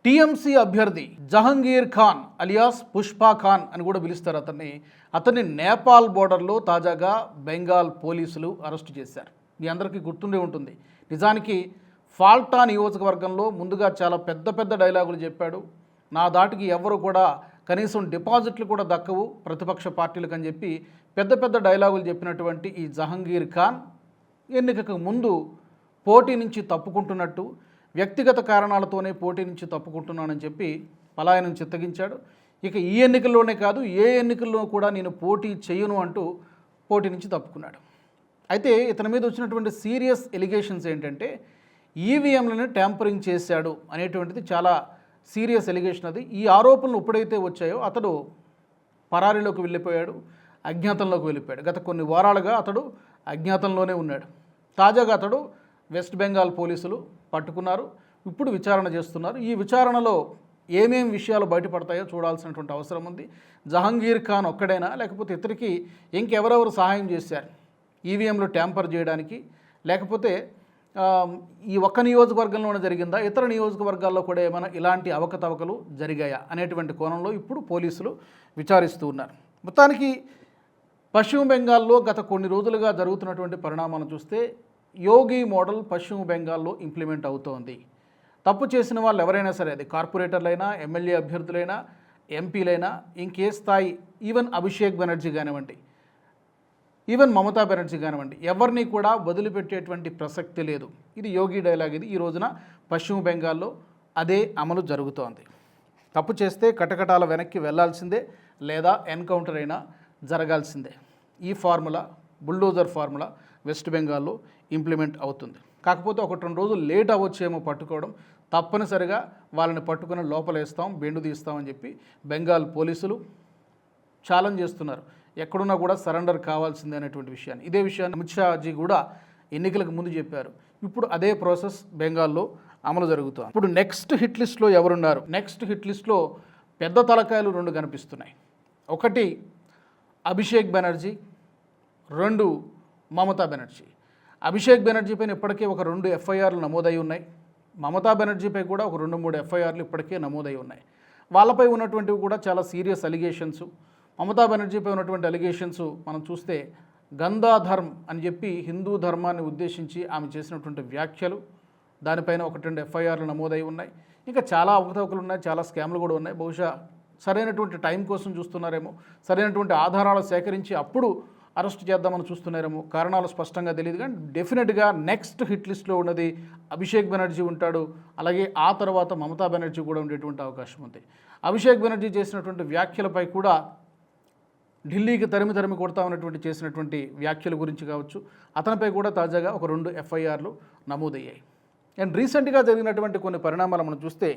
TMC అభ్యర్థి Jahangir Khan alias పుష్పా ఖాన్ అని కూడా పిలుస్తారు అతన్ని నేపాల్ బోర్డర్లో తాజాగా బెంగాల్ పోలీసులు అరెస్టు చేశారు. మీ అందరికీ గుర్తుండే ఉంటుంది. నిజానికి ఫాల్టా నియోజకవర్గంలో ముందుగా చాలా పెద్ద పెద్ద డైలాగులు చెప్పాడు. నా దాటికి ఎవరు కూడా కనీసం డిపాజిట్లు కూడా దక్కవు ప్రతిపక్ష పార్టీలకు అని చెప్పి పెద్ద పెద్ద డైలాగులు చెప్పినటువంటి ఈ జహంగీర్ ఖాన్ ఎన్నికకు ముందు పోటీ నుంచి తప్పుకుంటున్నట్టు, వ్యక్తిగత కారణాలతోనే పోటీ నుంచి తప్పుకుంటున్నానని చెప్పి పలాయనం చిత్తగించాడు. ఇక ఈ ఎన్నికల్లోనే కాదు, ఏ ఎన్నికల్లో కూడా నేను పోటీ చేయను అంటూ పోటీ నుంచి తప్పుకున్నాడు. అయితే ఇతని మీద వచ్చినటువంటి సీరియస్ ఎలిగేషన్స్ ఏంటంటే ఈవీఎంలను ట్యాంపరింగ్ చేశాడు అనేటువంటిది చాలా సీరియస్ ఎలిగేషన్. అది ఈ ఆరోపణలు ఎప్పుడైతే వచ్చాయో అతడు పరారీలోకి వెళ్ళిపోయాడు, అజ్ఞాతంలోకి వెళ్ళిపోయాడు. గత కొన్ని వారాలుగా అతడు అజ్ఞాతంలోనే ఉన్నాడు. తాజాగా అతడు వెస్ట్ బెంగాల్ పోలీసులు పట్టుకున్నారు. ఇప్పుడు విచారణ చేస్తున్నారు. ఈ విచారణలో ఏమేం విషయాలు బయటపడతాయో చూడాల్సినటువంటి అవసరం ఉంది. జహంగీర్ ఖాన్ ఒక్కడైనా, లేకపోతే ఇతరికి ఇంకెవరెవరు సహాయం చేశారు ఈవీఎంలు ట్యాంపర్ చేయడానికి, లేకపోతే ఈ ఒక్క నియోజకవర్గంలోనే జరిగిందా, ఇతర నియోజకవర్గాల్లో కూడా ఏమైనా ఇలాంటి అవకతవకలు జరిగాయా అనేటువంటి కోణంలో ఇప్పుడు పోలీసులు విచారిస్తూ ఉన్నారు. మొత్తానికి పశ్చిమ బెంగాల్లో గత కొన్ని రోజులుగా జరుగుతున్నటువంటి పరిణామాలను చూస్తే యోగి మోడల్ పశ్చిమ బెంగాల్లో ఇంప్లిమెంట్ అవుతోంది. తప్పు చేసిన వాళ్ళు ఎవరైనా సరే, అది కార్పొరేటర్లైనా, ఎమ్మెల్యే అభ్యర్థులైనా, ఎంపీలైనా, ఇంకే స్థాయి, ఈవెన్ అభిషేక్ బెనర్జీ కానివ్వండి, ఈవెన్ మమతా బెనర్జీ కానివ్వండి, ఎవరిని కూడా వదిలిపెట్టేటువంటి ప్రసక్తి లేదు. ఇది యోగి డైలాగ్. ఇది ఈ రోజున పశ్చిమ బెంగాల్లో అదే అమలు జరుగుతోంది. తప్పు చేస్తే కటకటాల వెనక్కి వెళ్లాల్సిందే, లేదా ఎన్కౌంటర్ అయినా జరగాల్సిందే. ఈ ఫార్ములా, బుల్డోజర్ ఫార్ములా వెస్ట్ బెంగాల్లో ఇంప్లిమెంట్ అవుతుంది. కాకపోతే 1-2 రోజులు లేట్ అవ్వచ్చేమో పట్టుకోవడం. తప్పనిసరిగా వాళ్ళని పట్టుకుని లోపలేస్తాం, బెండు తీస్తామని చెప్పి బెంగాల్ పోలీసులు ఛాలెంజ్ చేస్తున్నారు. ఎక్కడున్నా కూడా సరెండర్ కావాల్సిందే అనేటువంటి విషయాన్ని. ఇదే విషయాన్ని అమిత్ షాజీ కూడా ఎన్నికలకు ముందు చెప్పారు. ఇప్పుడు అదే ప్రాసెస్ బెంగాల్లో అమలు జరుగుతుంది. ఇప్పుడు నెక్స్ట్ హిట్ లిస్ట్లో ఎవరున్నారు? నెక్స్ట్ హిట్ లిస్ట్లో పెద్ద తలకాయలు 2 కనిపిస్తున్నాయి. ఒకటి అభిషేక్ బెనర్జీ, 2 మమతా బెనర్జీ. అభిషేక్ బెనర్జీ పైన ఇప్పటికే ఒక 2 ఎఫ్ఐఆర్లు నమోదై ఉన్నాయి. మమతా బెనర్జీపై కూడా ఒక 2-3 ఎఫ్ఐఆర్లు ఇప్పటికే నమోదై ఉన్నాయి. వాళ్ళపై ఉన్నటువంటివి కూడా చాలా సీరియస్ అలిగేషన్స్. మమతా బెనర్జీపై ఉన్నటువంటి అలిగేషన్స్ మనం చూస్తే గంధాధర్మ్ అని చెప్పి హిందూ ధర్మాన్ని ఉద్దేశించి ఆమె చేసినటువంటి వ్యాఖ్యలు, దానిపైన 1-2 ఎఫ్ఐఆర్లు నమోదై ఉన్నాయి. ఇంకా చాలా అవకతవకలు ఉన్నాయి, చాలా స్కామ్లు కూడా ఉన్నాయి. బహుశా సరైనటువంటి టైం కోసం చూస్తున్నారేమో, సరైనటువంటి ఆధారాలు సేకరించి అప్పుడు అరెస్ట్ చేద్దామని చూస్తున్నారేమో. కారణాలు స్పష్టంగా తెలియదు, కానీ డెఫినెట్గా నెక్స్ట్ హిట్ లిస్ట్లో ఉన్నది అభిషేక్ బెనర్జీ ఉంటాడు. అలాగే ఆ తర్వాత మమతా బెనర్జీ కూడా ఉండేటువంటి అవకాశం ఉంది. అభిషేక్ బెనర్జీ చేసినటువంటి వ్యాఖ్యలపై కూడా, ఢిల్లీకి తరిమి కొడతా ఉన్నటువంటి చేసినటువంటి వ్యాఖ్యల గురించి కావచ్చు, అతనిపై కూడా తాజాగా ఒక 2 ఎఫ్ఐఆర్లు నమోదయ్యాయి. అండ్ రీసెంట్గా జరిగినటువంటి కొన్ని పరిణామాలు మనం చూస్తే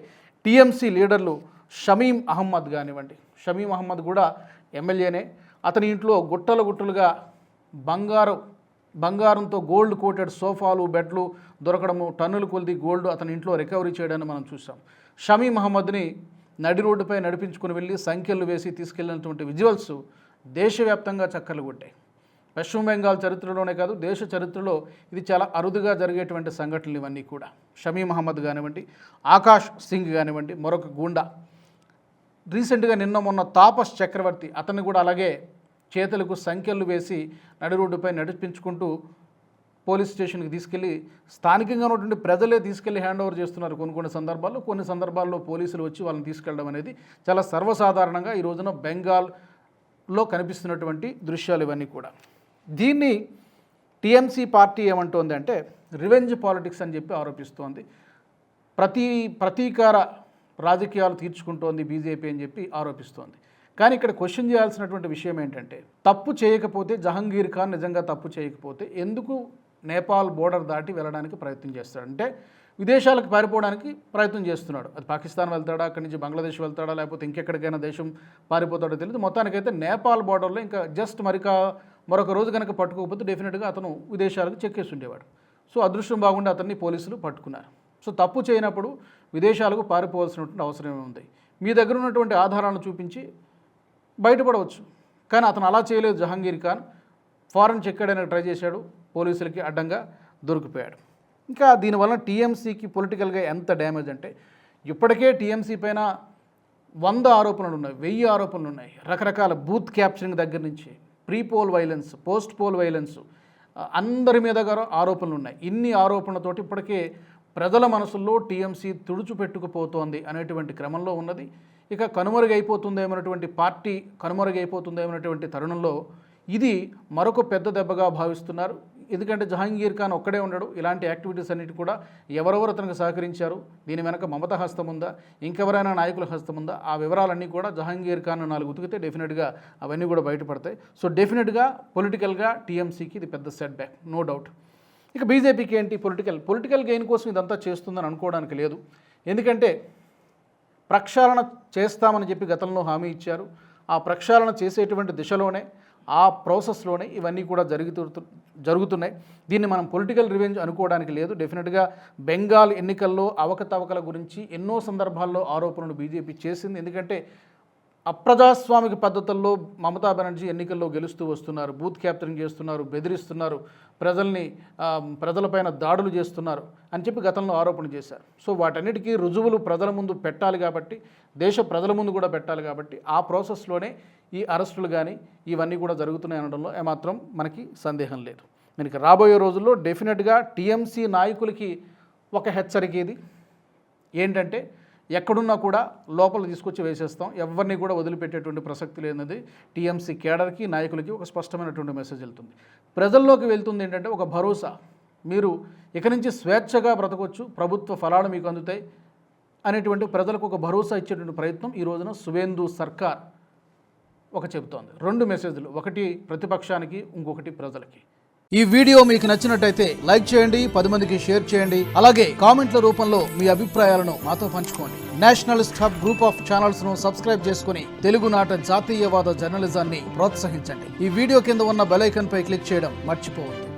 టీఎంసీ లీడర్లు షమీం అహ్మద్ కానివ్వండి, షమీం అహ్మద్ కూడా ఎమ్మెల్యేనే. అతని ఇంట్లో గుట్టలుగా బంగారంతో గోల్డ్ కోటెడ్ సోఫాలు, బెడ్లు దొరకడము, టన్నుల కొద్ది గోల్డ్ అతని ఇంట్లో రికవరీ చేయడాన్ని మనం చూసాం. షమీం అహ్మద్ని నడి రోడ్డుపై నడిపించుకుని వెళ్ళి సంఖ్యలు వేసి తీసుకెళ్లినటువంటి విజువల్స్ దేశవ్యాప్తంగా చక్కర్లు కొట్టాయి. పశ్చిమ బెంగాల్ చరిత్రలోనే కాదు, దేశ చరిత్రలో ఇది చాలా అరుదుగా జరిగేటువంటి సంఘటనలు ఇవన్నీ కూడా. షమీం అహ్మద్ కానివ్వండి, ఆకాష్ సింగ్ కానివ్వండి, మరొక గూండా. రీసెంట్గా నిన్న మొన్న తాపస్ చక్రవర్తి, అతన్ని కూడా అలాగే చేతులకు సంఖ్యలు వేసి నడి రోడ్డుపై నడిపించుకుంటూ పోలీస్ స్టేషన్కి తీసుకెళ్ళి స్థానికంగా ఉన్నటువంటి ప్రజలే తీసుకెళ్ళి హ్యాండ్ ఓవర్ చేస్తున్నారు కొన్ని సందర్భాల్లో పోలీసులు వచ్చి వాళ్ళని తీసుకెళ్ళడం అనేది చాలా సర్వసాధారణంగా ఈ రోజున బెంగాల్లో కనిపిస్తున్నటువంటి దృశ్యాలు ఇవన్నీ కూడా. దీన్ని టీఎంసీ పార్టీ ఏమంటోంది అంటే రివెంజ్ పాలిటిక్స్ అని చెప్పి ఆరోపిస్తోంది. ప్రతీకార రాజకీయాలు తీర్చుకుంటోంది బీజేపీ అని చెప్పి ఆరోపిస్తోంది. కానీ ఇక్కడ క్వశ్చన్ చేయాల్సినటువంటి విషయం ఏంటంటే, తప్పు చేయకపోతే, జహంగీర్ ఖాన్ నిజంగా తప్పు చేయకపోతే ఎందుకు నేపాల్ బోర్డర్ దాటి వెళ్ళడానికి ప్రయత్నం చేస్తాడు? అంటే విదేశాలకు పారిపోవడానికి ప్రయత్నం చేస్తున్నాడు. అది పాకిస్తాన్ వెళ్తాడా, అక్కడి నుంచి బంగ్లాదేశ్ వెళ్తాడా, లేకపోతే ఇంకెక్కడికైనా దేశం పారిపోతాడో తెలియదు. మొత్తానికైతే నేపాల్ బోర్డర్లో ఇంకా జస్ట్ మరొక రోజు కనుక పట్టుకోకపోతే డెఫినెట్గా అతను విదేశాలకు చెక్కేసి ఉండేవాడు. సో అదృష్టం బాగుండి అతన్ని పోలీసులు పట్టుకున్నారు. సో తప్పు చేయనప్పుడు విదేశాలకు పారిపోవాల్సినటువంటి అవసరం ఉంది. మీ దగ్గర ఉన్నటువంటి ఆధారాలను చూపించి బయటపడవచ్చు. కానీ అతను అలా చేయలేదు. జహంగీర్ ఖాన్ ఫారెన్ చెక్కడానికి ట్రై చేశాడు, పోలీసులకి అడ్డంగా దొరికిపోయాడు. ఇంకా దీనివల్ల టీఎంసీకి పొలిటికల్గా ఎంత డ్యామేజ్ అంటే, ఇప్పటికే టీఎంసీ పైన 100 ఆరోపణలు ఉన్నాయి, 1000 ఆరోపణలు ఉన్నాయి. రకరకాల బూత్ క్యాప్చరింగ్ దగ్గర నుంచి pre poll violence, post poll violence, అందరి మీద ఆరోపణలు ఉన్నాయి. ఇన్ని ఆరోపణలతోటి ఇప్పటికే ప్రజల మనసుల్లో టీఎంసీ తుడుచుపెట్టుకుపోతోంది అనేటువంటి క్రమంలో ఉన్నది. ఇక కనుమరుగైపోతుందేమన్నటువంటి పార్టీ కనుమరుగైపోతుందేమన్నటువంటి తరుణంలో ఇది మరొక పెద్ద దెబ్బగా భావిస్తున్నారు. ఎందుకంటే జహాంగీర్ ఖాన్ ఒక్కడే ఉండడు. ఇలాంటి యాక్టివిటీస్ అన్నిటి కూడా ఎవరెవరు అతనికి సహకరించారు, దీని వెనక మమత హస్తం ఉందా, ఇంకెవరైనా నాయకుల హస్తం ఉందా, ఆ వివరాలన్నీ కూడా జహాంగీర్ ఖాన్ 4 ఉతికితే డెఫినెట్గా అవన్నీ కూడా బయటపడతాయి. సో డెఫినెట్గా పొలిటికల్గా టీఎంసీకి ఇది పెద్ద సెట్ బ్యాక్, నో డౌట్. ఇక బీజేపీకి ఏంటి, పొలిటికల్ గెయిన్ కోసం ఇదంతా చేస్తుందని అనుకోవడానికి లేదు. ఎందుకంటే ప్రక్షాళన చేస్తామని చెప్పి గతంలో హామీ ఇచ్చారు. ఆ ప్రక్షాళన చేసేటువంటి దిశలోనే, ఆ ప్రాసెస్లోనే ఇవన్నీ కూడా జరుగుతున్నాయి. దీన్ని మనం పొలిటికల్ రివెంజ్ అనుకోవడానికి లేదు. డెఫినెట్గా బెంగాల్ ఎన్నికల్లో అవకతవకల గురించి ఎన్నో సందర్భాల్లో ఆరోపణలు బీజేపీ చేసింది. ఎందుకంటే అప్రజాస్వామిక పద్ధతుల్లో మమతా బెనర్జీ ఎన్నికల్లో గెలుస్తూ వస్తున్నారు, బూత్ క్యాప్చరింగ్ చేస్తున్నారు, బెదిరిస్తున్నారు, ప్రజలపైన దాడులు చేస్తున్నారు అని చెప్పి గతంలో ఆరోపణ చేశారు. సో వాటన్నిటికీ రుజువులు ప్రజల ముందు పెట్టాలి కాబట్టి, దేశ ప్రజల ముందు కూడా పెట్టాలి కాబట్టి ఆ ప్రాసెస్లోనే ఈ అరెస్టులు కానీ ఇవన్నీ కూడా జరుగుతున్నాయి అనడంలో ఏమాత్రం మనకి సందేహం లేదు. మనకి రాబోయే రోజుల్లో డెఫినెట్గా టీఎంసీ నాయకులకి ఒక హెచ్చరిక ఇది ఏంటంటే, ఎక్కడున్నా కూడా లోపల తీసుకొచ్చి వేసేస్తాం, ఎవరిని కూడా వదిలిపెట్టేటువంటి ప్రసక్తి లేనిది టీఎంసీ కేడర్కి, నాయకులకి ఒక స్పష్టమైనటువంటి మెసేజ్ వెళ్తుంది. ప్రజల్లోకి వెళ్తుంది ఏంటంటే ఒక భరోసా, మీరు ఇక నుంచి స్వేచ్ఛగా బ్రతకొచ్చు, ప్రభుత్వ ఫలాలు మీకు అందుతాయి అనేటువంటి ప్రజలకు ఒక భరోసా ఇచ్చేటువంటి ప్రయత్నం ఈ రోజున సువేందు సర్కార్ చెబుతోంది. 2 మెసేజ్లు, ఒకటి ప్రతిపక్షానికి, ఇంకొకటి ప్రజలకి. ఈ వీడియో మీకు నచ్చినట్టయితే లైక్ చేయండి, 10 మందికి షేర్ చేయండి. అలాగే కామెంట్ల రూపంలో మీ అభిప్రాయాలను మాతో పంచుకోండి. Nationalist hub group of channels ను సబ్స్క్రైబ్ చేసుకుని తెలుగునాట జాతీయవాద జర్నలిజాన్ని ప్రోత్సహించండి. ఈ వీడియో కింద ఉన్న బెల్ ఐకాన్ పై క్లిక్ చేయడం మర్చిపోవద్దు.